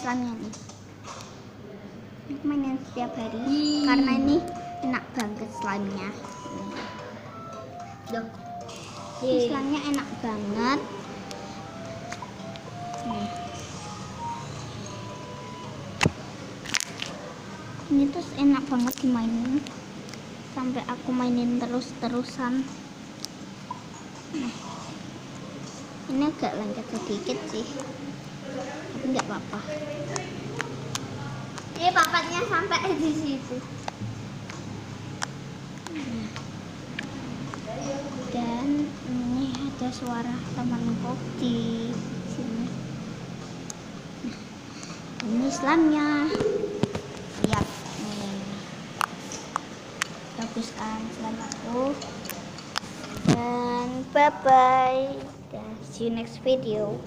slamnya nih. Aku mainin setiap hari karena ini enak banget slamnya. Slamnya enak banget. Ini tuh enak banget dimainin, sampai aku mainin terus-terusan. Ini agak lengket sedikit sih, tapi nggak apa-apa. Ini papatnya sampai di situ. Dan ini ada suara temanku di sini. Ini slamnya. Lihat nih, bagus kan slam aku. Dan bye bye, see you next video.